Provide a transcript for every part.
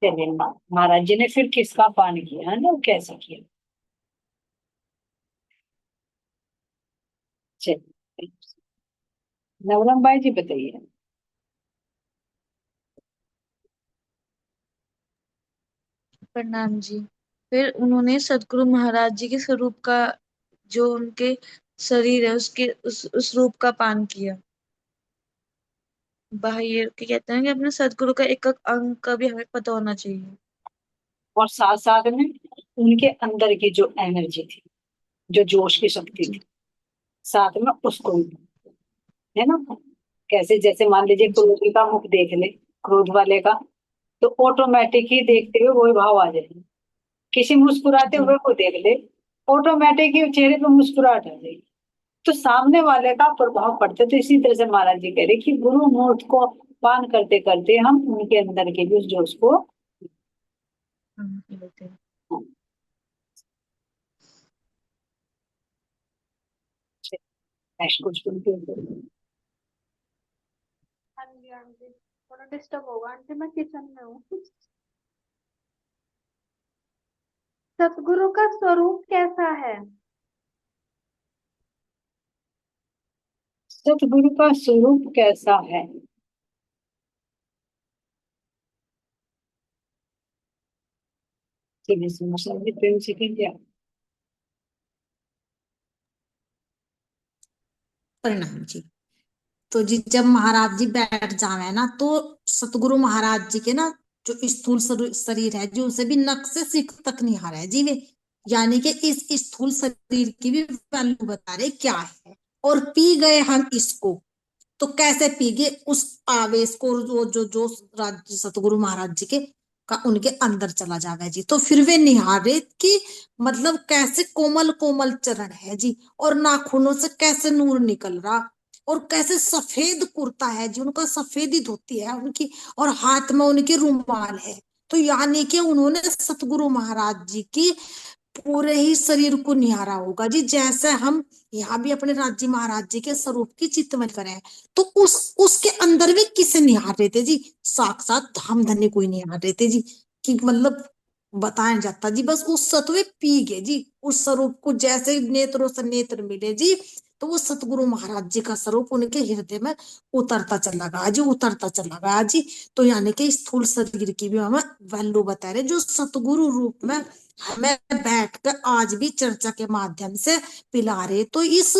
चलिए महाराज जी ने फिर किसका पान किया है ना, कैसे किया? चलिए नवरम बाई जी बताइए। प्रणाम जी। फिर उन्होंने सदगुरु महाराज जी के स्वरूप का, जो उनके शरीर है उसके उस रूप का पान किया। बाह्य के कहते हैं कि अपने सदगुरु का एक एक अंग का भी हमें पता होना चाहिए। और साथ साथ में उनके अंदर की जो एनर्जी थी, जो जोश की शक्ति जी। थी, साथ में उसको भी, है ना? कैसे? जैसे मान लीजिए जी। क्रोधी का मुख देख ले, क्रोध वाले का, तो ऑटोमेटिक ही देखते हुए वही भाव आ जाएगा। किसी मुस्कुराते जी। हुए को देख ले, ऑटोमेटिक ही चेहरे पे मुस्कुराहट आ जाएगी। तो सामने वाले का प्रभाव पड़ता है। तो इसी तरह से महाराज जी कह रहे कि गुरु मूर्त को पान करते करते हम उनके अंदर के भी उस जोश को। हम लेते हैं। नेक्स्ट क्वेश्चन के ऊपर। हाँ जी आंटी, थोड़ा डिस्टर्ब होगा आंटी, मैं किचन में हूँ। सतगुरु का स्वरूप कैसा है? सतगुरु का स्वरूप कैसा है? चलिए समझ प्रेम से कीजिए। परिणाम जी। तो जी जब महाराज जी बैठ जावे ना, तो सतगुरु महाराज जी के ना जो स्थूल शरीर है जी, उसे भी नख से सिख तक निहार है जी वे। यानी कि इस स्थूल शरीर की भी वैल्यू बता रहे क्या है। और पी गए हम इसको, तो कैसे पी गए उस आवेश को, जो जो जो सतगुरु महाराज जी के का उनके अंदर चला जावे जी। तो फिर वे निहारे कि मतलब कैसे कोमल कोमल चरण है जी, और नाखूनों से कैसे नूर निकल रहा, और कैसे सफेद कुर्ता है जी उनका, सफेदी धोती है उनकी, और हाथ में उनके रुमाल है। तो यानी कि उन्होंने सतगुरु महाराज जी की पूरे ही शरीर को निहारा होगा जी। जैसे हम यहाँ भी अपने राज्य महाराज जी के स्वरूप की चितवन करें, तो उसके अंदर भी किसे निहार रहे थे जी? साक्षात धाम धन्य को ही निहार रहे थे जी। कि मतलब बताया जाता जी, बस उस सत्वे पी गए जी उस स्वरूप को। जैसे नेत्रों से नेत्र मिले जी, तो वो सतगुरु महाराज जी का स्वरूप उनके हृदय में उतरता चला गया जी, उतरता चला गया जी। तो यानी कि स्थूल शरीर की भी हमें वैल्यू बता रहे, जो सतगुरु रूप में हमें बैठकर आज भी चर्चा के माध्यम से पिला रहे। तो इस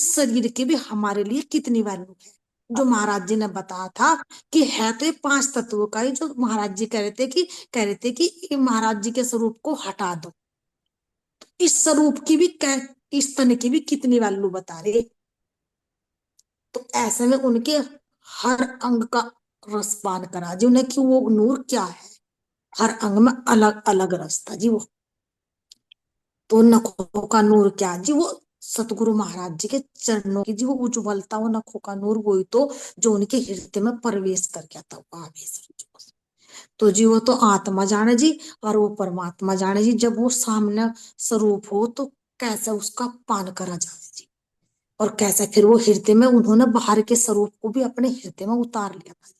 शरीर की भी हमारे लिए कितनी वैल्यू है, जो महाराज जी ने बताया था कि है तो ये पांच तत्वों का ही। जो महाराज जी कह रहे थे कि महाराज जी के स्वरूप को हटा दो, इस स्वरूप की भी इस तन की भी कितनी वैल्यू बता रहे। तो ऐसे में उनके हर अंग का रसपान करा जी उन्हें कि वो नूर क्या है। हर अंग में अलग अलग रस था जी वो। तो नखों का नूर क्या जी? वो सतगुरु महाराज जी के चरणों की जी वो उज्ज्वलता, वो नखों का नूर, वही तो जो उनके हृदय में प्रवेश कर गया था, वो आवेश। तो जी वो तो आत्मा जाने जी, और वो परमात्मा जाने जी। जब वो सामने स्वरूप हो, तो कैसे उसका पान करा जाए जी, और कैसे फिर वो हृदय में उन्होंने बाहर के स्वरूप को भी अपने हृदय में उतार लिया था।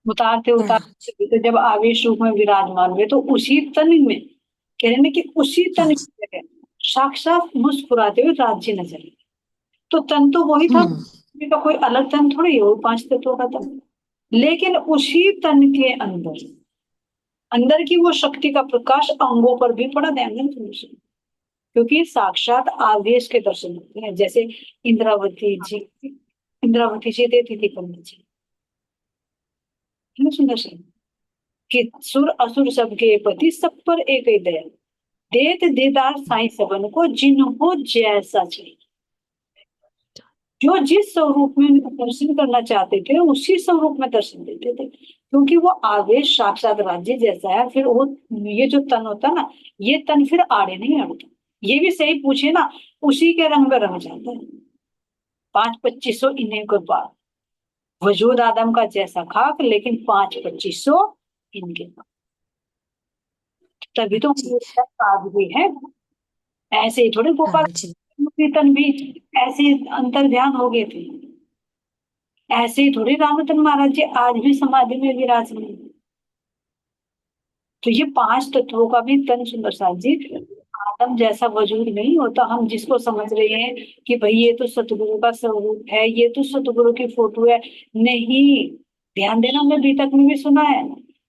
उतारते प्रणाम जी। उतारते तो जब आवेश रूप में विराजमान हुए, तो उसी तन में, कह रहे हैं कि उसी हाँ तन जी। की जगह साक्षात मुस्कुराते हुए राज्य नजर आए। तो तन तो वही था, हम्म। का कोई अलग तन थोड़ी है, वो पांच तत्वों का तन। लेकिन उसी तन के अंदर, अंदर की वो शक्ति का प्रकाश अंगों पर भी पड़ा, ध्यान दें तुमसे। क्योंकि साक्षात आवेश के दर्शन होते हैं। जैसे इंद्रावती जी, इंद्रावती जी देती थी पंडित जी, है ना? सुंदर से कि सुर असुर सबके पति, सब पर एक ही दया, देत दीदार साईं सबन को, जिनको जैसा चाहिए। जो जिस स्वरूप में उनको दर्शन करना चाहते थे, उसी स्वरूप में दर्शन देते थे। क्योंकि वो आवेश साक्षात राज्य जैसा है। फिर वो, ये जो तन होता है ना, ये तन फिर आड़े नहीं अड़ता। ये भी सही पूछे ना, उसी के रंग में रंग जाता है। 5-2500 इन्हें के बाद वजूद आदम का जैसा खाक, लेकिन 5-2500 इनके पास। तभी तो जी। साध भी है। ऐसे ही थोड़े हाँ गोपाल जी। कीर्तन भी ऐसे अंतर ध्यान हो गए थे। ऐसे ही थोड़ी रामतन महाराज जी आज भी समाधि में विराजमान हैं। तो ये 5 तत्वों का भी तन सुंदर साथ जी आदम जैसा वजूद नहीं होता। हम जिसको समझ रहे हैं कि भाई ये तो सतगुरु का स्वरूप है, ये तो सतगुरु की फोटो है, नहीं। ध्यान देना, हमने बीतक में भी सुना है,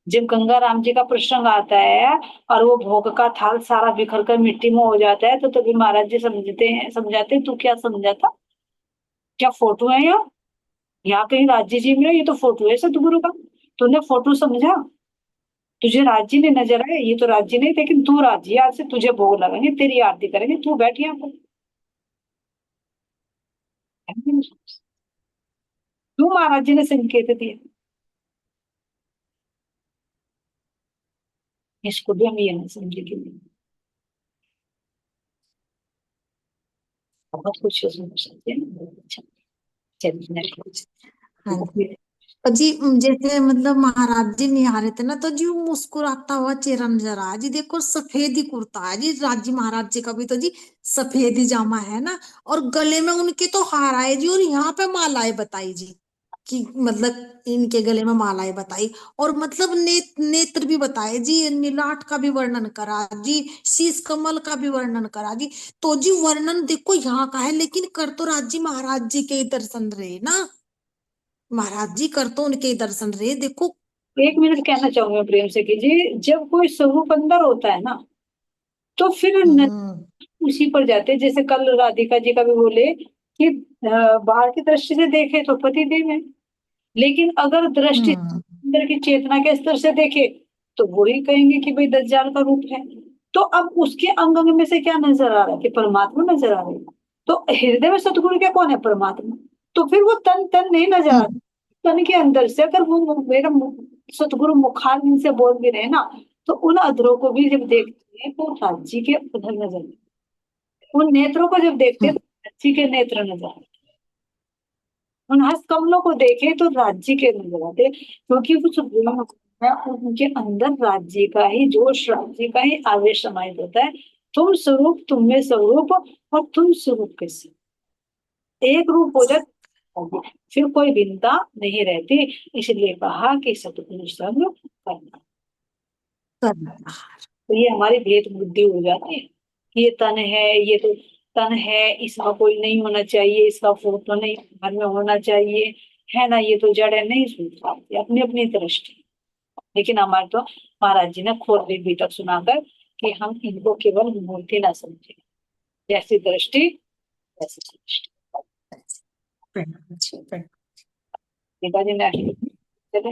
जब गंगा राम जी का प्रसंग आता है और वो भोग का थाल सारा बिखर कर मिट्टी में हो जाता है, तो तभी महाराज जी समझाते हैं, तू क्या समझा था, क्या फोटो है यहाँ कहीं राज्य जी में, ये तो फोटो है सतगुरु का, तूने फोटो समझा, तुझे राज्य नहीं नजर आए, ये तो राज्य नहीं, लेकिन तू राज्य है, आज से तुझे भोग लगाएंगे, तेरी आरती करेंगे, तू बैठ यहाँ पर। क्यों महाराज जी ने संकेत दिए, इसको भी हम ये ना समझे कि नहीं, बहुत कुछ समझ सकते हैं, बहुत अच्छा। चलिए next। हाँ जी। तो जी जैसे मतलब महाराज जी निहारे थे ना, तो जी वो मुस्कुराता हुआ चेहरा नजर आया जी। देखो सफेदी कुर्ता है जी राज जी महाराज जी का भी, तो जी सफेदी जामा है ना, और गले में उनके तो हार आए जी, और यहाँ पे मालाएं बताई जी कि मतलब इनके गले में मालाएं बताई, और मतलब नेत्र भी बताए जी, नीलाट का भी वर्णन करा जी, शीश कमल का भी वर्णन करा जी। तो जी वर्णन देखो यहाँ का है, लेकिन कर तो राज जी महाराज जी के ही दर्शन रहे ना, महाराज जी कर तो उनके ही दर्शन रहे देखो। एक मिनट कहना चाहूंगी मैं प्रेम से कि जी जब कोई स्वरूप अंदर होता है ना, तो फिर हम्म उसी पर जाते हैं। जैसे कल राधिका जी का भी बोले कि बाहर की दृष्टि से देखे तो पति देव है, लेकिन अगर दृष्टि हम्म अंदर की चेतना के स्तर से देखे तो वो ही कहेंगे कि भाई दज्जाल का रूप है। तो अब उसके अंग अंग में से क्या नजर आ रहा है कि परमात्मा नजर आ रही है। तो हृदय में सतगुरु क्या कौन है, परमात्मा। तो फिर वो तन तन नहीं नजर आता, हम्म तन के अंदर से अगर वो मेरा सतगुरु मुखारविंद से बोल भी रहे ना, तो उन अधरों को भी जब देखते हैं तो राज्य के उधर नजर आते हैं। उन नेत्रों को जब देखते हैं हम्म, तो राज्य के नेत्र नजर आते हैं। उन हस्त कमलों को देखे तो राज्य के नजर आते हैं, क्योंकि उस गुण में उनके अंदर राज्य का ही जोश, राज्य का ही आवेश समाहित होता है। तुम स्वरूप, तुम में स्वरूप, और तुम स्वरूप कैसे एक रूप हो जाए, फिर कोई भिन्नता नहीं रहती। इसलिए कहा कि सतगुरु संग करना। करना। तो ये हमारी भेद बुद्धि हो जाती है कि ये तन है, ये तो तन है, इसका कोई नहीं होना चाहिए, इसका फोटो नहीं घर में होना चाहिए, है ना, ये तो जड़ है, नहीं सोचता, अपनी अपनी दृष्टि। लेकिन हमारे तो महाराज जी ने खोल भी तक सुनाकर कि हम इनको केवल मूर्ति ना समझे, जैसी दृष्टि वैसी सृष्टि। प्रणाम जी, प्रणाम। पिताजी ने चले।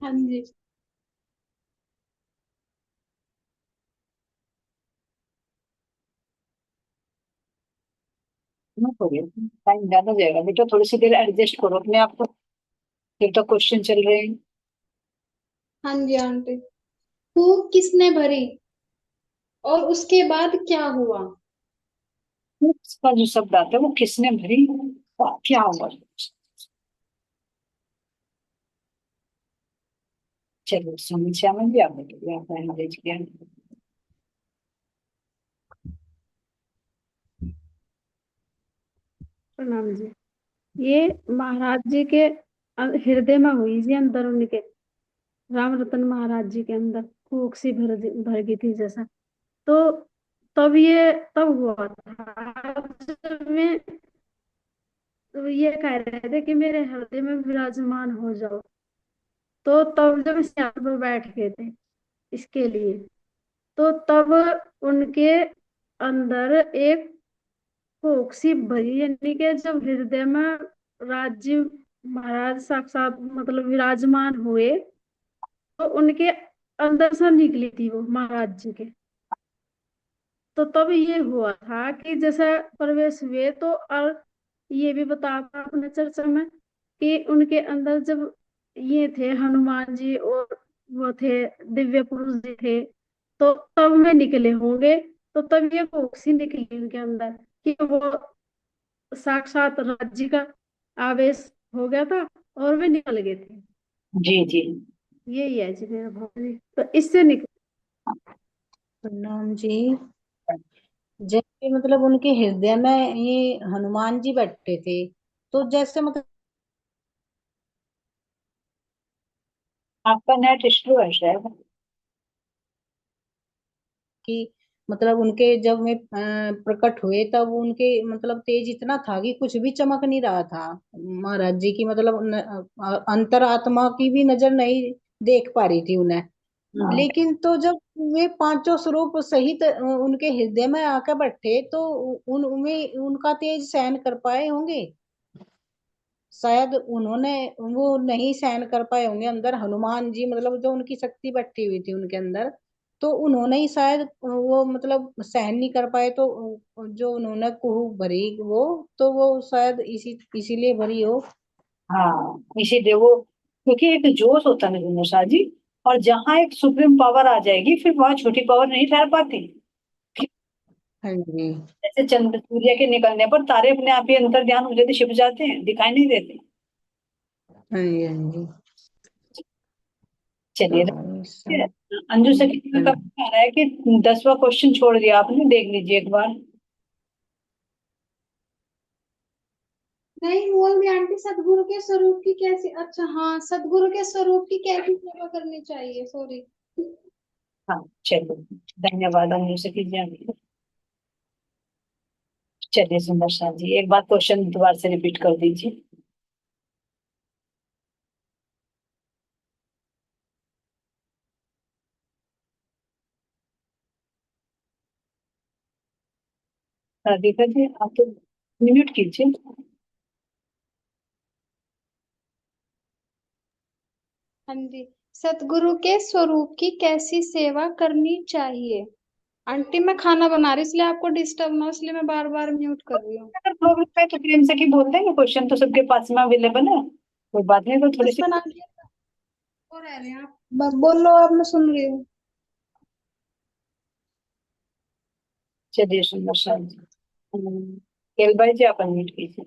हाँ जी। टाइम ज्यादा जाएगा बेटा, थोड़ी सी देर एडजस्ट करो अपने आप को, जब तक क्वेश्चन चल रहे हैं। हाँ जी आंटी। फूक किसने भरी और उसके बाद क्या हुआ? उसका जो शब्द आता है वो किसने भरी और क्या हुआ। चलो समस्या में भी आप बताइए, आप मैनेज किया। प्रणाम जी। ये महाराज जी के हृदय में हुई जी, अंदर उनके राम रतन महाराज जी के अंदर फूक सी भर गई थी जैसा। तो तब हुआ था जब मैं तो ये कह रहे थे कि मेरे हृदय में विराजमान हो जाओ। तो तब जब सिंहासन पर बैठ गए थे इसके लिए, तो तब उनके अंदर एक भूख सी भरी, यानी कि जब हृदय में राज्य महाराज साक्षात मतलब विराजमान हुए, तो उनके अंदर से निकली थी वो महाराज जी के। तो तब ये हुआ था कि जैसे प्रवेश हुए, तो और ये भी बताया था अपने चर्चा में कि उनके अंदर जब ये थे हनुमान जी और वो थे दिव्य पुरुष जी थे, तो तब में निकले होंगे। तो तब ये भूख सी निकली उनके अंदर कि वो साक्षात राज्य का आवेश हो गया था और वे निकल गए थे। जी जी। यही है जी मेरा भाव। तो इससे निकल। प्रणाम जी। जैसे मतलब उनके हृदय में ये हनुमान जी बैठे थे, तो जैसे मतलब आपका नेट स्लो है शायद। कि मतलब उनके जब में प्रकट हुए तब उनके मतलब तेज इतना था कि कुछ भी चमक नहीं रहा था। महाराज जी की मतलब अंतरात्मा की भी नजर नहीं देख पा रही थी उन्हें। हम्म। लेकिन तो जब वे पांचों स्वरूप सहित उनके हृदय में आकर बैठे तो उनमें उनका तेज सहन कर पाए होंगे। शायद उन्होंने वो नहीं सहन कर पाए होंगे। अंदर हनुमान जी मतलब जो उनकी शक्ति बैठी हुई थी उनके अंदर, तो उन्होंने ही शायद वो मतलब सहन नहीं कर पाए। तो जो उन्होंने कुहू भरी वो, तो वो शायद इसीलिए भरी हो। हाँ, इसीलिए वो, क्योंकि एक जोश होता है ना शाह जी, और जहाँ एक सुप्रीम पावर आ जाएगी फिर वहां छोटी पावर नहीं ठहर पाती। हाँ जी। जैसे चंद्र सूर्य के निकलने पर तारे अपने आप ही अंतर ध्यान हो जाते, छिप जाते हैं, दिखाई नहीं देते। हाँ जी। हाँ जी। चलिए, तो अंजू से किसी में कब आ रहा है कि 10वां क्वेश्चन छोड़ दिया आपने, देख लीजिए एक बार। नहीं बोल दी आंटी, सदगुरु के स्वरूप की कैसी, अच्छा हाँ, सदगुरु के स्वरूप की कैसी सेवा करनी चाहिए, सॉरी। हाँ, चलिए, धन्यवाद अंजू से कीजिए। चलिए सुंदर शाह जी, एक बार क्वेश्चन दोबारा से रिपीट कर दीजिए। राधिका जी, आप तो म्यूट कीजिए। हाँ जी, सदगुरु के स्वरूप की कैसी सेवा करनी चाहिए। आंटी मैं खाना बना रही, इसलिए आपको डिस्टर्ब ना हो, इसलिए मैं बार बार म्यूट कर रही हूँ। अगर प्रॉब्लम है तो प्रेम से की बोल देंगे, क्वेश्चन तो सबके पास में अवेलेबल है, कोई बात नहीं, तो थोड़ी बस सी। बना दिया और रह रहे हैं आप, बस बोलो, अब मैं सुन रही हूँ। चलिए सुंदर शाह जी, केल भाई जी आप अनम्यूट कीजिए।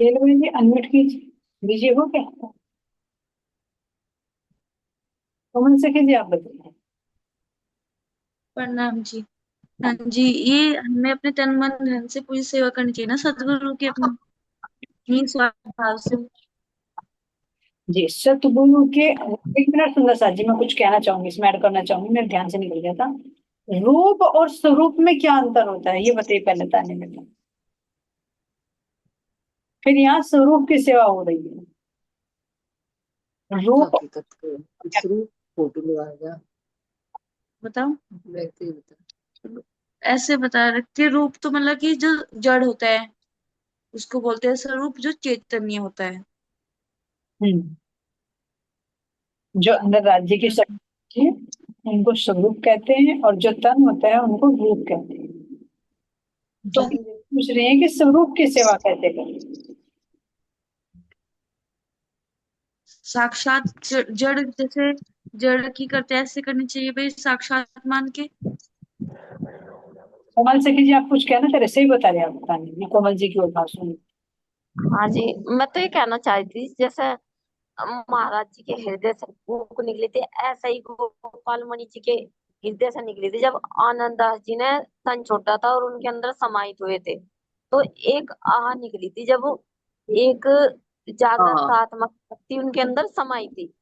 केल भाई जी अनम्यूट कीजिए, बिजी हो क्या? कौन से कीजिए, आप बताइए। प्रणाम जी। हाँ जी, ये हमें अपने तन मन धन से पूरी सेवा करनी चाहिए ना सदगुरु की, अपनी निस्वार्थ भाव से। जी, सतगुरु के, एक मिनट सुंदर शाह जी, मैं कुछ कहना चाहूंगी, इसमें ऐड करना चाहूंगी, मेरे ध्यान से निकल गया था। रूप और स्वरूप में क्या अंतर होता है ये बताइए पहले, ताने में। फिर यहाँ स्वरूप की सेवा हो रही है, रूप। हकीकत को स्वरूप फोटो लगाएगा। बताओ। वैसे ही बता। ऐसे बता रखते, रूप तो मतलब कि जो जड़ होता है उसको बोलते हैं स्वरूप, जो चैतन्य होता है। हम्म, जो अंदर राज्य की शक्ति है उनको स्वरूप कहते हैं, और जो तन होता है उनको रूप कहते हैं। तो जी। हम पूछ रहे हैं कि स्वरूप की सेवा कैसे करें। साक्षात जड़ जैसे जड़ की करते हैं, ऐसे करनी चाहिए भाई, साक्षात मान के। कोमल से कीजिए, आप कुछ कहना चाह रहे, सही बता रहे हैं आप, बताने ये कोमल जी की ओर बात सुनिए। हाँ जी, मैं तो ये कहना चाह रही थी जैसे महाराज जी के हृदय से फूक निकली थी, ऐसा ही गोपाल मणि जी के हृदय से निकली थी जब आनंद दास जी ने तन छोड़ा था और उनके अंदर समाहित हुए थे। तो एक आह निकली थी जब वो एक जागृत हाँ। आत्मा शक्ति उनके अंदर समाई थी।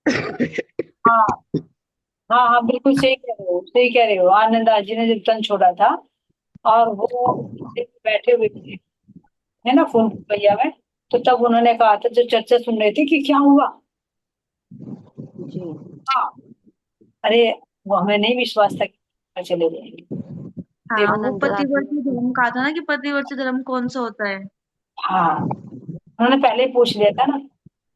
हाँ, हाँ, हाँ, बिल्कुल सही कह रहे हो, सही कह रहे हो। आनंद आज जी ने जब तन छोड़ा था और वो बैठे हुए थे, है ना, फोन भैया में, तो तब उन्होंने कहा था, जो चर्चा सुन रहे थे कि क्या हुआ। जी। हाँ, अरे, वो हमें नहीं विश्वास था कि चले जाएंगे। हाँ, वो आनंद दास जी। पतिवर्ती धर्म कहा था ना, कि पतिवर्ती धर्म कौन सा होता है। हाँ, उन्होंने पहले ही पूछ लिया था ना,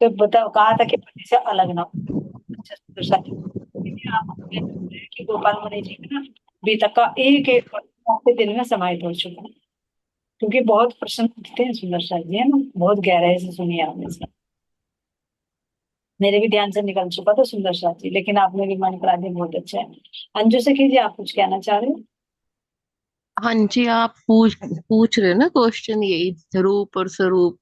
तो बता, कहा था कि पति से अलग ना हो। अच्छा, तो सच देखिए, आप देख सकते हैं कि गोपाल मुनि जी का ना अभी तक का एक एक आपके दिल में समाहित हो चुका है, क्योंकि बहुत प्रश्न पूछते हैं सुंदर शाह जी, है ना, बहुत गहराई से सुनिए आपने सर। मेरे भी ध्यान से निकल चुका था सुंदर शाह जी, लेकिन आपने भी मन करा दिया, बहुत अच्छा है। अंजू से कीजिए, आप कुछ कहना चाह रहे हो। हाँ जी, आप पूछ रहे हो ना क्वेश्चन, यही रूप और स्वरूप।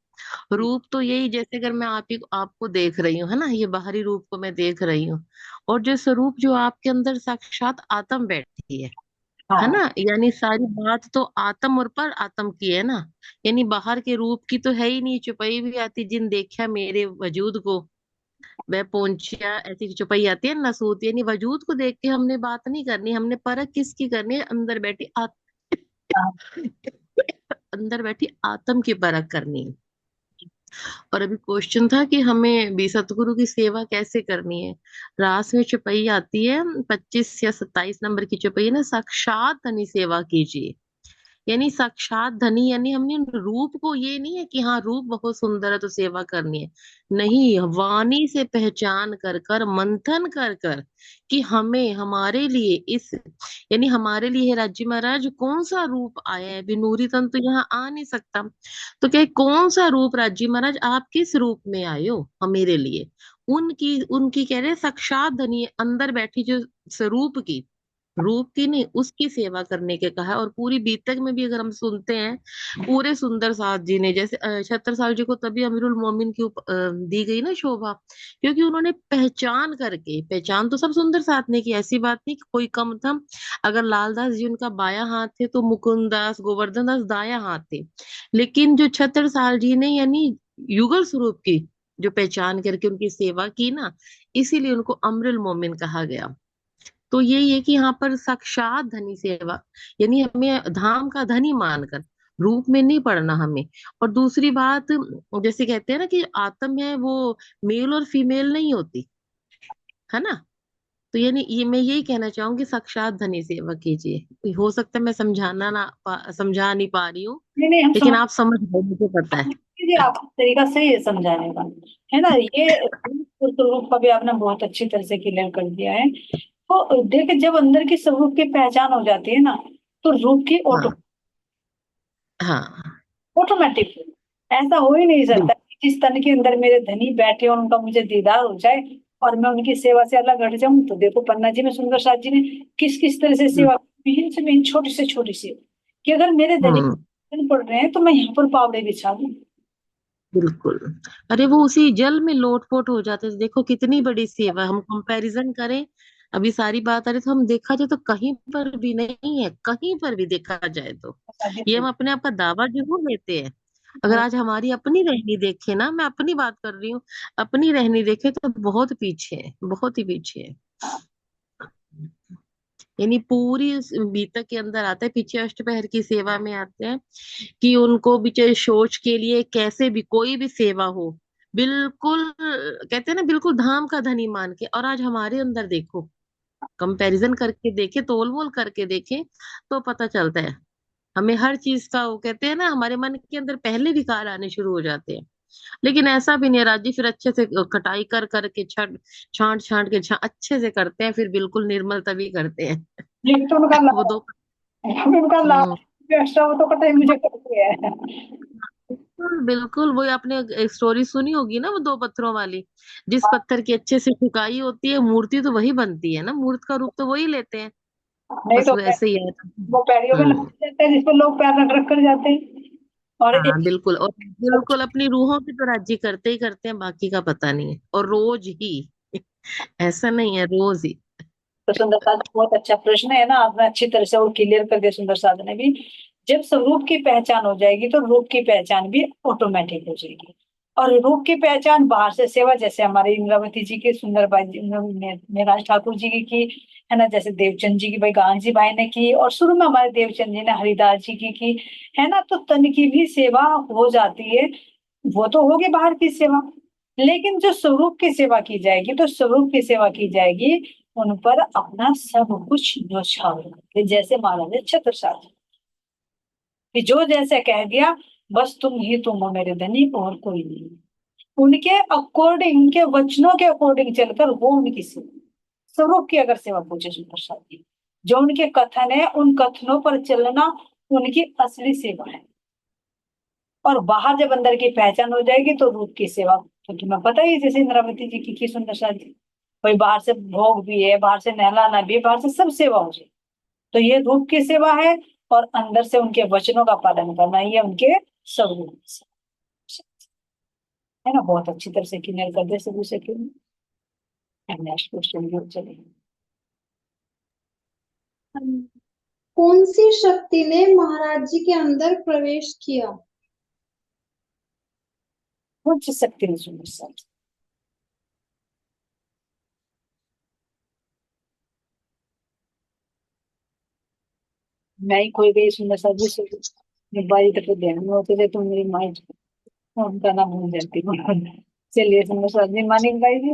रूप तो यही, जैसे अगर मैं आपको देख रही हूँ, है ना, ये बाहरी रूप को मैं देख रही हूँ। और जो स्वरूप, जो आपके अंदर साक्षात आत्म बैठी है, है हाँ ना। यानी सारी बात तो आत्म और पर आत्म की है ना। यानी बाहर के रूप की तो है ही नहीं। चुपई भी आती, जिन देखा मेरे वजूद को वह पहुंचिया, ऐसी चुपई आती है ना सूत। यानी वजूद को देख के हमने बात नहीं करनी, हमने परख किसकी करनी है, अंदर बैठी हाँ अंदर बैठी आत्म की परख करनी है। और अभी क्वेश्चन था कि हमें भी सतगुरु की सेवा कैसे करनी है। रास में चौपाई आती है 25 या 27 नंबर की चौपाई है ना, साक्षात धनी सेवा कीजिए। यानी साक्षात धनी, यानी हमने रूप को, ये नहीं है कि हाँ रूप बहुत सुंदर है तो सेवा करनी है। नहीं, वाणी से पहचान कर कर, मंथन कर कर, कि हमें हमारे लिए इस, यानी हमारे लिए हे राज्य महाराज कौन सा रूप आया है। बिनूरी तन तो यहाँ आ नहीं सकता, तो क्या कौन सा रूप राज्य महाराज आप किस रूप में आए हो हम मेरे लिए। उनकी उनकी कह रहे साक्षात धनी, अंदर बैठी जो स्वरूप की, रूप की नहीं, उसकी सेवा करने के कहा है। और पूरी बीतक में भी अगर हम सुनते हैं, पूरे सुंदर साथ जी ने, जैसे छत्रसाल जी को तभी अमीरुल मोमिन की दी गई ना शोभा, क्योंकि उन्होंने पहचान करके, पहचान तो सब सुंदर साथ ने की, ऐसी बात नहीं कि कोई कम था। अगर लालदास जी उनका बायां हाथ थे तो मुकुंद दास गोवर्धन दास दायां हाथ थे। लेकिन जो छत्रसाल जी ने यानी युगल स्वरूप की जो पहचान करके उनकी सेवा की ना, इसीलिए उनको अमरुल मोमिन कहा गया। तो यही है कि यहाँ पर साक्षात धनी सेवा, यानी हमें धाम का धनी मानकर, रूप में नहीं पड़ना हमें। और दूसरी बात, जैसे कहते हैं ना कि आत्म है वो मेल और फीमेल नहीं होती, है ना। तो यानी ये मैं यही कहना चाहूंगी, साक्षात धनी सेवा कीजिए। हो सकता है मैं समझा नहीं पा रही हूँ, नहीं नहीं, हम लेकिन समझ आप समझ गए, मुझे पता है। लीजिए, आपका तरीका सही है समझाने का, है ना। ये स्वरूप का भी आपने बहुत अच्छी तरह से क्लियर कर दिया है। तो देखिए, जब अंदर की स्वरूप की पहचान हो जाती है ना, तो रूप की हाँ हाँ ऑटोमेटिक, ऐसा हो ही नहीं सकता बिल्कुल। कि जिस तन के अंदर मेरे धनी बैठे और उनका मुझे दीदार हो जाए और मैं उनकी सेवा से अलग हट जाऊं। तो देखो पन्ना जी में सुंदर साथ जी ने किस किस तरह से हम्म सेवा, मिहिन से मिहिन, छोटी से छोटी सेवा, कि अगर मेरे धनी हम्म, पड़ रहे हैं तो मैं यहाँ पर पावड़े बिछा दूं। बिल्कुल। अरे वो उसी जल में लोटपोट हो जाते हैं। देखो कितनी बड़ी सेवा, हम कंपैरिजन करें, अभी सारी बात आ रही तो हम देखा जाए तो कहीं पर भी नहीं है, कहीं पर भी देखा जाए तो। ये हम अपने आप का दावा जरूर लेते हैं। अगर आज हमारी अपनी रहनी देखे ना, मैं अपनी बात कर रही हूँ, अपनी रहनी देखे तो बहुत पीछे है, बहुत ही पीछे है। यानी पूरी उस बीतक के अंदर आता है, पीछे अष्टपहर की सेवा में आते हैं कि उनको भी चाहे सोच के लिए कैसे भी कोई भी सेवा हो, बिल्कुल कहते हैं ना, बिल्कुल धाम का धनी मान के। और आज हमारे अंदर देखो, कंपैरिजन करके देखे, तोल मोल करके देखे, तो पता चलता है हमें हर चीज का, वो कहते हैं ना, हमारे मन के अंदर पहले विकार आने शुरू हो जाते हैं। लेकिन ऐसा भी नहीं है राजी, फिर अच्छे से कटाई कर करके छांट छांट के अच्छे से करते हैं, फिर बिल्कुल निर्मल तभी करते हैं। ये तो उनका वो लाभ, दो। उनका लाभ हम्म, जो एक्स्ट्रा वो तो कटाई मुझे करती है। बिल्कुल बिल्कुल। वही आपने एक स्टोरी सुनी होगी ना, वो दो पत्थरों वाली, जिस पत्थर की अच्छे से ठुकाई होती है मूर्ति तो वही बनती है ना, मूर्त का रूप तो वही लेते हैं। नहीं बस तो वैसे ही है। वो पैड़ियों में हम्म, लग जाते हैं, जिस पर लोग पैर रख रख कर जाते हैं। और एक हाँ बिल्कुल। और बिल्कुल अपनी रूहों की तो राज्य करते ही करते हैं, बाकी का पता नहीं है, और रोज ही ऐसा नहीं है, रोज ही। तो सुंदर साध बहुत अच्छा प्रश्न है ना, आपने अच्छी तरह से वो क्लियर कर दिया सुंदर साध ने भी। जब स्वरूप की पहचान हो जाएगी तो रूप की पहचान भी ऑटोमेटिक हो जाएगी। और रूप की पहचान बाहर से सेवा, जैसे हमारे इंद्रावती जी के, सुंदरबाई जी, मेघराज ठाकुर जी की, है ना, जैसे देवचंद जी की भाई गांधी भाई ने की, और शुरू में हमारे देवचंद जी ने हरिदास जी की, है ना। तो तन की भी सेवा हो जाती है, वो तो होगी बाहर की सेवा। लेकिन जो स्वरूप की सेवा की जाएगी, तो स्वरूप की सेवा की जाएगी उन पर अपना सब कुछ न्यौछावर करके, जैसे महाराज छत्रसाल जी, कि जो जैसे कह दिया, बस तुम ही तुम हो मेरे धनी, और कोई नहीं। उनके अकॉर्डिंग, उनके वचनों के अकॉर्डिंग चलकर वो उनकी सेवा, स्वरूप की अगर सेवा पूछे सुंदर साथ जी, जो उनके कथन है उन कथनों पर चलना उनकी असली सेवा है। और बाहर जब अंदर की पहचान हो जाएगी तो रूप की सेवा, तो तुम्हें पता ही है, जैसे इंद्रावती जी की सुंदर साथ जी, कोई बाहर से भोग भी है, बाहर से नहलाना भी है, बाहर से सब सेवा हो जाए, तो ये रूप की सेवा है। और अंदर से उनके वचनों का पालन करना, ये उनके स्वरूप की सेवा है ना। बहुत अच्छी तरह से क्लियर कर दे सभी से क्यों। नेक्स्ट क्वेश्चन भी चलेगा। कौन सी शक्ति ने महाराज जी के अंदर प्रवेश किया? उच्च शक्ति ने सुंदर सा मैं ही खोई गई सुंदर सा जी से बारी तक तो ध्यान में होते थे, तुम मेरी माँ उनका नाम भूल जाती हूँ। चलिए सुंदर सा जी, मानिक भाई जी।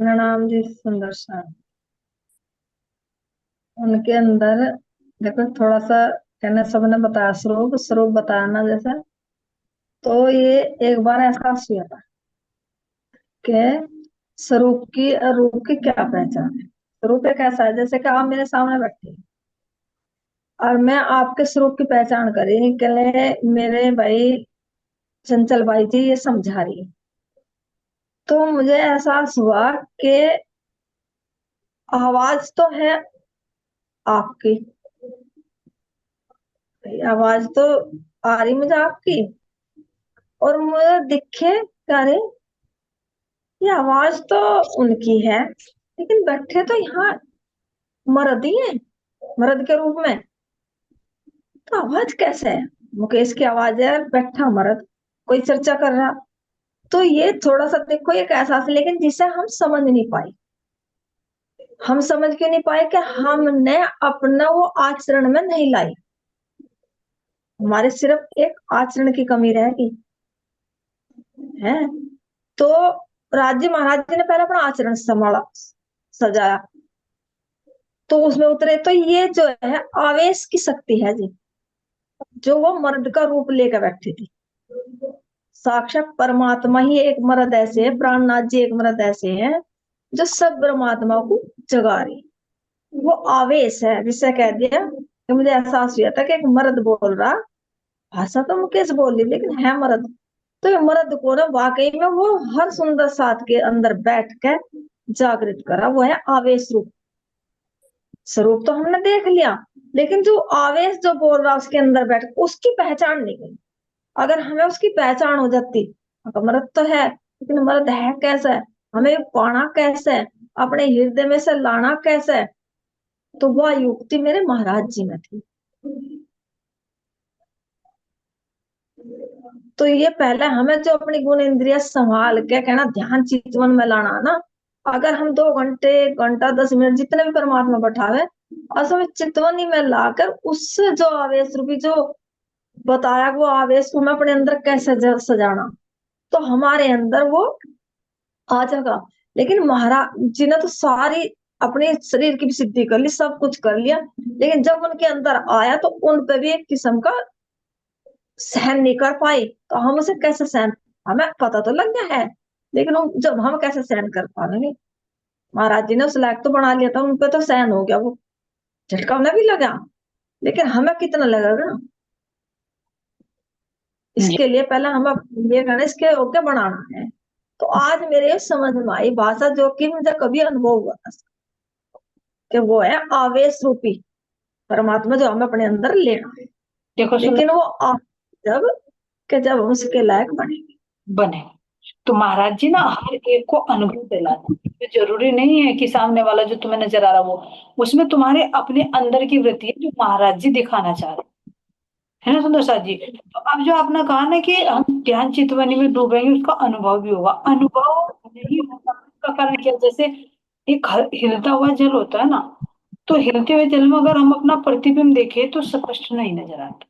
प्रणाम जी सुंदर सा। उनके अंदर देखो थोड़ा सा कहने सबने बताया, स्वरूप स्वरूप बताया ना जैसे, तो ये एक बार एहसास हुआ था कि स्वरूप की और रूप की क्या पहचान है। स्वरूप एक ऐसा है जैसे कि आप मेरे सामने बैठे हैं और मैं आपके स्वरूप की पहचान करी के लिए मेरे भाई चंचल भाई जी ये समझा रही, तो मुझे एहसास हुआ कि आवाज तो है आपकी, आवाज तो आ रही मुझे आपकी, और मुझे दिखे अरे ये आवाज तो उनकी है, लेकिन बैठे तो यहाँ मर्द ही है, मर्द के रूप में, तो आवाज कैसे है? मुकेश की आवाज है, बैठा मर्द कोई चर्चा कर रहा। तो ये थोड़ा सा देखो एक एहसास है, लेकिन जिसे हम समझ नहीं पाए। हम समझ क्यों नहीं पाए? कि हमने अपना वो आचरण में नहीं लाई, हमारे सिर्फ एक आचरण की कमी रहेगी है। तो राज्य महाराज जी ने पहले अपना आचरण संभाला, सजाया, तो उसमें उतरे। तो ये जो है आवेश की शक्ति है जी, जो वो मर्द का रूप लेकर बैठी थी। साक्षात परमात्मा ही एक मर्द ऐसे है, प्राणनाथ जी एक मर्द ऐसे हैं जो सब परमात्मा को जगा रही। वो आवेश है, जिसे कह दिया कि मुझे एहसास हुआ था कि एक मर्द बोल रहा, भाषा तो मुकेश बोल रही लेकिन है मर्द। तो ये मर्द को ना वाकई में वो हर सुंदर साथ के अंदर बैठ कर जागृत करा, वो है आवेश रूप। स्वरूप तो हमने देख लिया, लेकिन जो आवेश जो बोल रहा उसके अंदर बैठ, उसकी पहचान नहीं गई। अगर हमें उसकी पहचान हो जाती, तो मर्द तो है लेकिन मर्द है कैसा है, हमें पाना कैसे है, अपने हृदय में से लाना कैसे है, तो वह युक्ति मेरे महाराज जी में थी। तो ये पहले हमें जो अपनी गुण इंद्रिय संभाल के कहना ध्यान चितवन में लाना ना, अगर हम 2 घंटे 1 घंटा 10 मिनट जितने भी परमात्मा बैठावे असम चितवनी में लाकर उससे जो आवेश रूपी जो बताया वो आवेश को मैं अपने अंदर कैसे सजाना, तो हमारे अंदर वो आ जाएगा। लेकिन महाराज जी ने तो सारी अपने शरीर की भी सिद्धि कर ली, सब कुछ कर लिया, लेकिन जब उनके अंदर आया तो उन पे भी एक किस्म का सहन नहीं कर पाई। तो हम उसे कैसे सहन, हमें पता तो लग गया है, लेकिन जब हम कैसे सहन कर पाएंगे? महाराज जी ने उस लायक तो बना लिया था, उन पे तो सहन हो गया, वो झटका उन्हें भी लगा, लेकिन हमें कितना लगेगा? इसके लिए पहले हमें ये करना, इसके योग्य बनाना है। तो आज मेरे समझ में आई भाषा जो कि मुझे कभी अनुभव हुआ था कि वो है आवेश रूपी परमात्मा जो हमें अपने अंदर लेना है। देखो लेकिन वो जब जब हम उसके लायक बने तो महाराज जी ना हर एक को अनुभव दिलाते हैं। जरूरी नहीं है कि सामने वाला जो तुम्हें नजर आ रहा वो, उसमें तुम्हारे अपने अंदर की वृत्ति है जो महाराज जी दिखाना चाह रहे है ना सुंदर साथ जी। तो अब जो आपने कहा ना कि हम ध्यान चितवनी में डूबेंगे, उसका अनुभव भी होगा। अनुभव नहीं होता उसका कारण क्या? जैसे एक हिलता हुआ जल होता है ना, तो हिलते हुए जल में अगर हम अपना प्रतिबिंब देखें तो स्पष्ट नहीं नजर आता।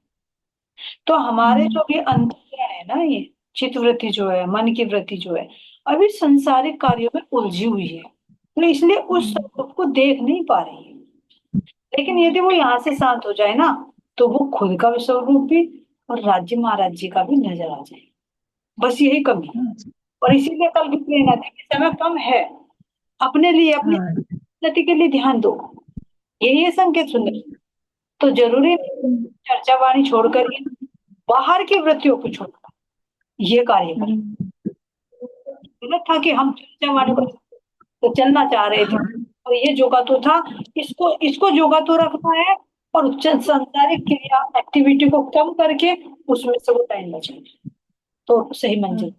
तो हमारे जो भी अंतःकरण है ना, ये चित्त वृत्ति जो है, मन की वृत्ति जो है, अभी संसारिक कार्यों में उलझी हुई है, तो इसलिए उस स्वरूप को देख नहीं पा रही है। लेकिन यदि वो यहाँ से शांत हो जाए ना, तो वो खुद का भी स्वरूप भी और राज्य महाराज जी का भी नजर आ जाए। बस यही कमी है। और इसीलिए कल भी प्रेरणा थी कि समय कम है, अपने लिए अपनी उन्नति के लिए ध्यान दो, यही है संकेत सुंदर। तो जरूरी नहीं चर्चा वाणी छोड़कर ही बाहर की वृत्तियों को छोड़कर ये कार्य करें। गलत था कि हम चर्चा वाणी को तो चलना चाह रहे थे, और ये जोगा तो था, इसको इसको जोगा तो रखना है, और संसारिक क्रिया एक्टिविटी को कम करके उसमें से वो टाइम बचाना, तो सही मंजिल।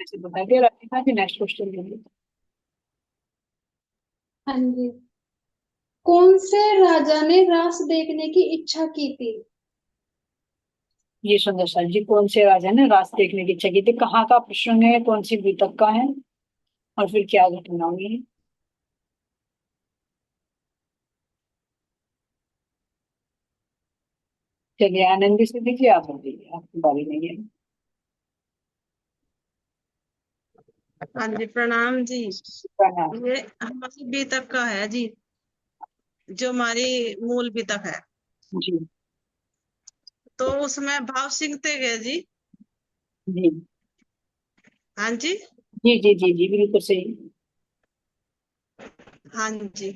जैसे बता दिया राधिका जी, नेक्स्ट क्वेश्चन लेंगे। हाँ जी। कौन से राजा ने रास देखने की इच्छा की थी? ये सुंदर सर जी, कौन से राजा ने रास देखने की इच्छा की थी, कहाँ का प्रसंग है, कौन सी बीतक का है, और फिर क्या घटना हुई है? चलिए आनंदी से दीजिए, आप दीजिए, आपकी बारी नहीं है। हाँ जी, प्रणाम जी। प्रणाम। ये हमारी बीतक का है जी, जो हमारी मूल बीतक है। जी तो उसमें भाव सिंह थे गए जी। जी हाँ जी। जी जी जी जी बिल्कुल सही। हाँ जी।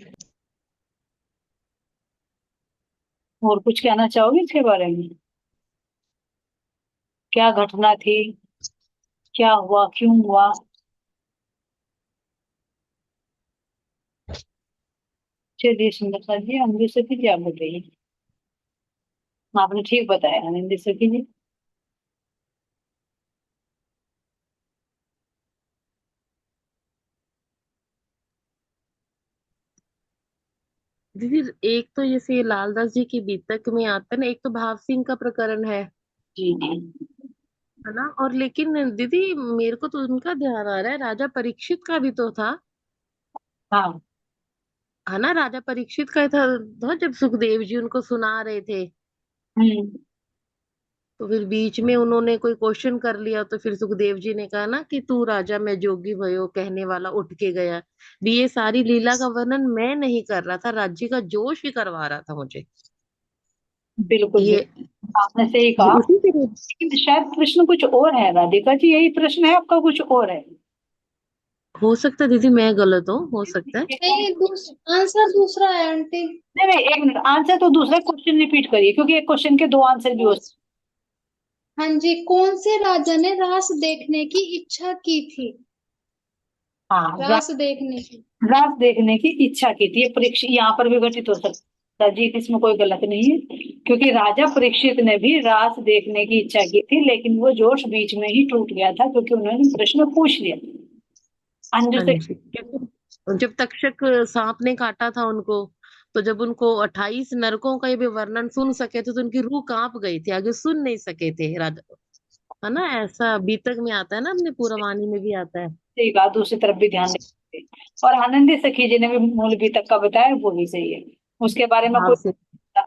और कुछ कहना चाहोगे इसके बारे में? क्या घटना थी, क्या हुआ, क्यों हुआ? चलिए सुंदर सर जी, आनंदी से दीजिए, आप बताइए। आपने ठीक बताया, आनंदी से दीजिए। दीदी एक तो जैसे लालदास जी की बीतक में आता है ना, एक तो भाव सिंह का प्रकरण जी जी है ना। और लेकिन दीदी मेरे को तो उनका ध्यान आ रहा है, राजा परीक्षित का भी तो था, हाँ। है ना। राजा परीक्षित का था जब सुखदेव जी उनको सुना रहे थे, हम्म। तो फिर बीच में उन्होंने कोई क्वेश्चन कर लिया, तो फिर सुखदेव जी ने कहा ना कि तू राजा मैं जोगी भयो, कहने वाला उठ के गया। भी ये सारी लीला का वर्णन मैं नहीं कर रहा था, राज्य का जोश ही करवा रहा था मुझे। बिल्कुल ये बिल्कुल आपने सही ये कहा। उसी के लेकिन शायद प्रश्न कुछ और है राधिका जी, यही प्रश्न है आपका, कुछ और है? हो सकता है दीदी मैं गलत हूँ, हो सकता है। नहीं, आंसर दूसरा है आंटी। नहीं नहीं, एक मिनट, आंसर तो दूसरा, क्वेश्चन रिपीट करिए, क्योंकि एक क्वेश्चन के दो आंसर भी हो सकते हाँ जी, कौन से राजा ने रास देखने की इच्छा की थी? हैं। हाँ, रास देखने की। रास देखने की इच्छा की थी, ये परीक्षित यहाँ पर भी घटित हो सकता है जी, इसमें कोई गलत नहीं है, क्योंकि राजा परीक्षित ने भी रास देखने की इच्छा की थी, लेकिन वो जोश बीच में ही टूट गया था, क्योंकि उन्होंने प्रश्न पूछ लिया। अंजू हाँ से। जी, क्योंकि जब तक्षक सांप ने काटा था उनको, तो जब उनको 28 नरकों का ये भी वर्णन सुन सके थे, तो उनकी रूह कांप गई थी, आगे सुन नहीं सके थे राजा, है ना। ऐसा बीतक में आता है ना, अपने पूर्ववाणी में भी आता है। सही कहा, दूसरी तरफ भी ध्यान दें। और आनंदी सखी जी ने भी मूल भी तक का बताया, वो भी सही है। उसके बारे में भाव कोई से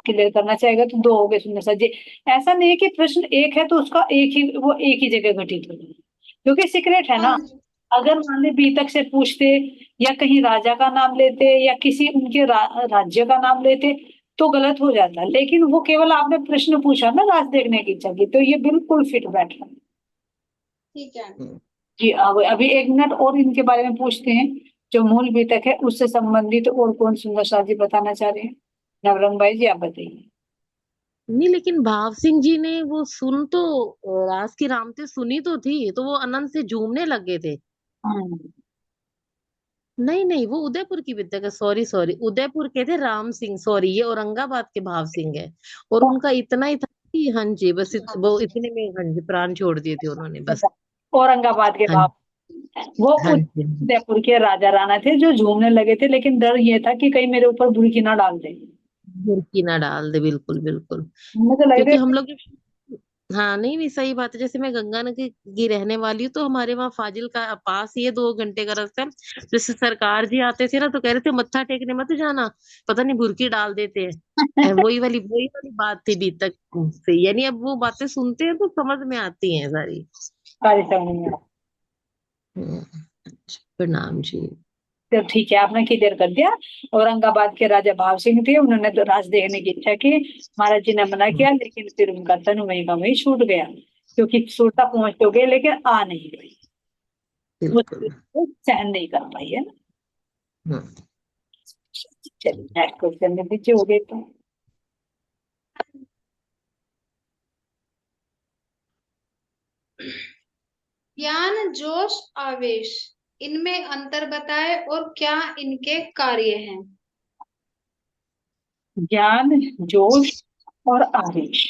क्लियर करना चाहेगा तो दो हो गए सुंदर सर जी। ऐसा नहीं है कि प्रश्न एक है तो उसका एक ही, वो एक ही जगह घटित हो, क्योंकि सीक्रेट है हाँ ना। जी। अगर मान ली बीतक से पूछते, या कहीं राजा का नाम लेते, या किसी उनके राज्य का नाम लेते, तो गलत हो जाता, लेकिन वो केवल आपने प्रश्न पूछा ना राज देखने की इच्छा की, तो ये बिल्कुल फिट बैठ रहा है। ठीक है। जी अब अभी एक मिनट और इनके बारे में पूछते हैं, जो मूल बीतक है उससे संबंधित और कौन सुंदर शाह जी बताना चाह रहे हैं? नवरंग भाई जी, आप बताइए। नहीं, लेकिन भाव सिंह जी ने वो सुन तो रास की रामते सुनी तो थी, तो वो आनंद से झूमने लग गए थे। हम्म। नहीं नहीं, वो उदयपुर की विद्या का, सॉरी सॉरी, उदयपुर के थे राम सिंह, सॉरी, ये औरंगाबाद के भाव सिंह है। और उनका इतना ही था कि हाँ जी बस वो इतने में हाँ जी प्राण छोड़ दिए थे उन्होंने बस। औरंगाबाद के हाँ भाव, वो हाँ जी हाँ जी। उदयपुर के राजा राणा थे जो झूमने लगे थे, लेकिन डर ये था कि कहीं मेरे ऊपर बुरकी ना डाल दे। झुरकी ना डाल दे, बिल्कुल बिल्कुल। मुझे लग क्योंकि रहा हम है। लोग हाँ नहीं नहीं सही बात है, जैसे मैं गंगानगर की रहने वाली हूँ, तो हमारे वहाँ फाजिल का पास ही है, 2 घंटे का रास्ता है। जैसे सरकार जी आते थे ना, तो कह रहे थे मत्था टेकने मत जाना, पता नहीं बुरकी डाल देते हैं। वही वाली बात थी बीतक से, यानी अब वो बातें सुनते हैं तो समझ में आती हैं सारी। सारी समझ में आ- हम्म, अच्छा, प्रणाम जी। तो ठीक है, आपने क्लियर कर दिया। औरंगाबाद के राजा भाव सिंह थे, उन्होंने तो राज देखने की इच्छा की, महाराज जी ने मना किया, लेकिन फिर उनका तन वहीं का वहीं छूट गया, क्योंकि सुरता पहुंच तो गए लेकिन आ नहीं गई, वो बिल्कुल। सहन नहीं कर पाई, है ना। हम्म, चलिए नेक्स्ट क्वेश्चन में दीजिए, हो गए तो। ज्ञान, जोश, आवेश, इनमें अंतर बताए और क्या इनके कार्य हैं? ज्ञान, जोश और आवेश।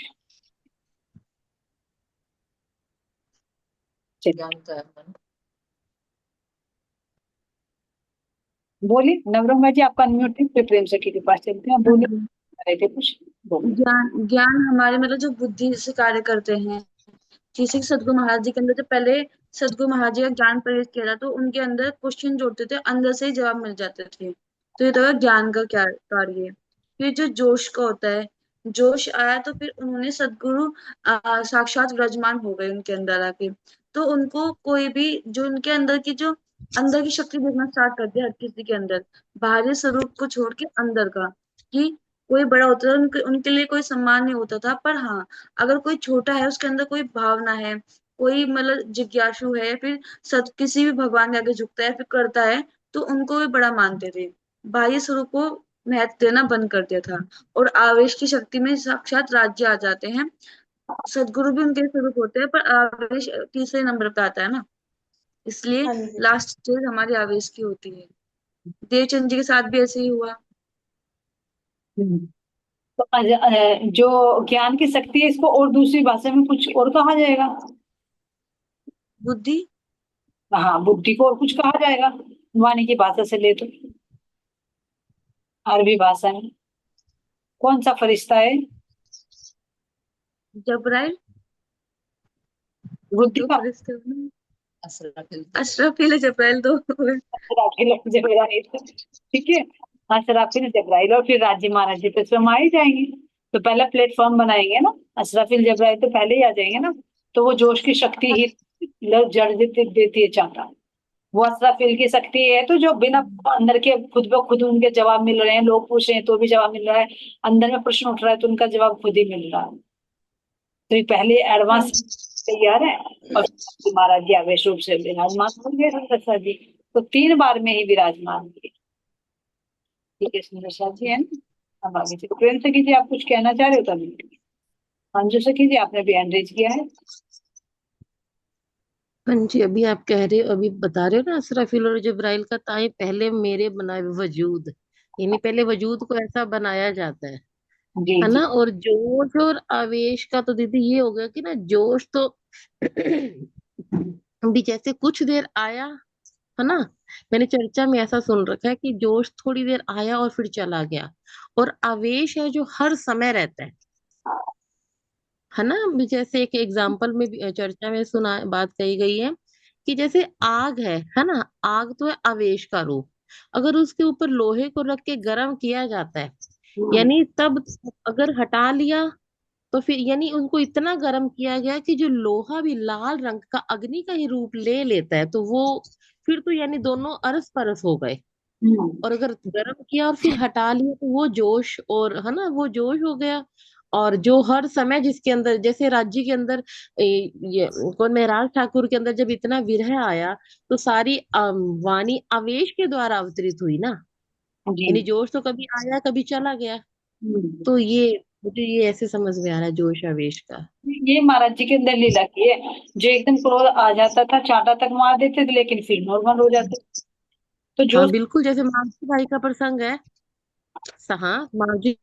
चलिए। ज्ञान का है। बोलिए नवरंगा जी, आपका अनम्यूट है, फिर प्रेम सखी के पास चलते हैं। बोलिए, हाँ, रहे थे कुछ, बोलिए। ज्ञान ज्ञान हमारे मतलब जो बुद्धि से कार्य करते हैं। जैसे कि सदगुरु महाराज जी के अंदर, जो पहले सदगुरु महाराज जी का ज्ञान प्रवेश किया था, तो उनके अंदर क्वेश्चन जोड़ते थे, अंदर से ही जवाब मिल जाते थे। तो ये तो है ज्ञान का क्या कार्य। फिर जो जोश का होता है, जोश आया तो फिर उन्होंने सदगुरु साक्षात विराजमान हो गए उनके अंदर आके। तो उनको कोई भी जो उनके अंदर की जो अंदर की शक्ति देखना स्टार्ट कर दिया हर किसी के अंदर, बाहरी स्वरूप को छोड़ के अंदर का, कि कोई बड़ा होता था उनके उनके लिए कोई सम्मान नहीं होता था, पर हाँ, अगर कोई छोटा है, उसके अंदर कोई भावना है, कोई मतलब जिज्ञासु है, फिर सत किसी भी भगवान के आगे झुकता है, फिर करता है, तो उनको भी बड़ा मानते थे। बाह्य स्वरूप को महत्व देना बंद कर दिया था, और आवेश की शक्ति में साक्षात राज्य आ जाते हैं। सदगुरु भी उनके स्वरूप होते हैं, पर आवेश तीसरे नंबर पे आता है ना, इसलिए हाँ जी। लास्ट स्टेज हमारी आवेश की होती है। देवचंद जी के साथ भी ऐसे ही हुआ। हम्म। तो जो ज्ञान की शक्ति है, इसको और दूसरी भाषा में कुछ और कहा जाएगा? बुद्धि। हाँ, बुद्धि को और कुछ कहा जाएगा वाणी की भाषा से ले तो? अरबी भाषा में कौन सा फरिश्ता है? जबराइल। बुद्धि दो का? फरिश्ते होते हैं। अशरफील जबराइल दो हुए। असराफील और जबराइल, ठीक है। असराफील जबराइल और फिर राजी महाराज जी तो स्वयं आ ही जाएंगे। तो पहला प्लेटफॉर्म बनाएंगे ना, असराफील जबराइल तो पहले ही आ जाएंगे ना। तो वो जोश की शक्ति ही जड़ देती है चाहता। वो असराफील की शक्ति है, तो जो बिना अंदर के खुद ब खुद उनके जवाब मिल रहे हैं, लोग पूछ रहे हैं तो भी जवाब मिल रहा है, अंदर में प्रश्न उठ रहा है तो उनका जवाब खुद ही मिल रहा है। तो ये पहले हाँ एडवांस तैयार है, और महाराज जी आवेश रूप से विराजमान हो गए सुंदरसा जी। तो 3 बार में ही विराजमान हुए। ठीक है सुंदरसा जी, है ना। अब आगे से प्रेम से कीजिए, आप कुछ कहना चाह रहे हो तभी। अंजू से कीजिए, आपने भी हैंड रेज किया है। हाँ जी, अभी आप कह रहे हो, अभी बता रहे हो ना असराफील और जिब्राइल का ताई पहले मेरे बनाए वजूद, यानी पहले वजूद को ऐसा बनाया जाता जी है जी। ना। और जोश और आवेश का तो दीदी ये हो गया कि ना, जोश तो भी जैसे कुछ देर आया, है ना। मैंने चर्चा में ऐसा सुन रखा है कि जोश थोड़ी देर आया और फिर चला गया, और आवेश है जो हर समय रहता है ना। अभी जैसे एक एग्जाम्पल में चर्चा में सुना बात कही गई है कि जैसे आग है ना। आग तो है आवेश का रूप। अगर उसके ऊपर लोहे को रख के गर्म किया जाता है, यानी तब अगर हटा लिया तो फिर यानी उनको इतना गर्म किया गया कि जो लोहा भी लाल रंग का अग्नि का ही रूप ले लेता है, तो वो फिर तो यानी दोनों अरस परस हो गए। और अगर गर्म किया और फिर हटा लिया तो वो जोश, और है ना, वो जोश हो गया। और जो हर समय जिसके अंदर, जैसे राज्य के अंदर ये कौन महराज ठाकुर के अंदर जब इतना विरह आया, तो सारी वाणी आवेश के द्वारा अवतरित हुई ना। जी। यानी जोश तो कभी आया कभी चला गया। हम्म। तो ये मुझे ये ऐसे समझ में आ रहा है जोश आवेश का। ये महाराज जी के अंदर लीला की है। जो एकदम क्रोध आ जाता था, चाटा तक मार देते थे, लेकिन फिर नॉर्मल हो जाते। तो जो हाँ बिल्कुल, जैसे मावजी भाई का प्रसंग है। हाँ, मावजी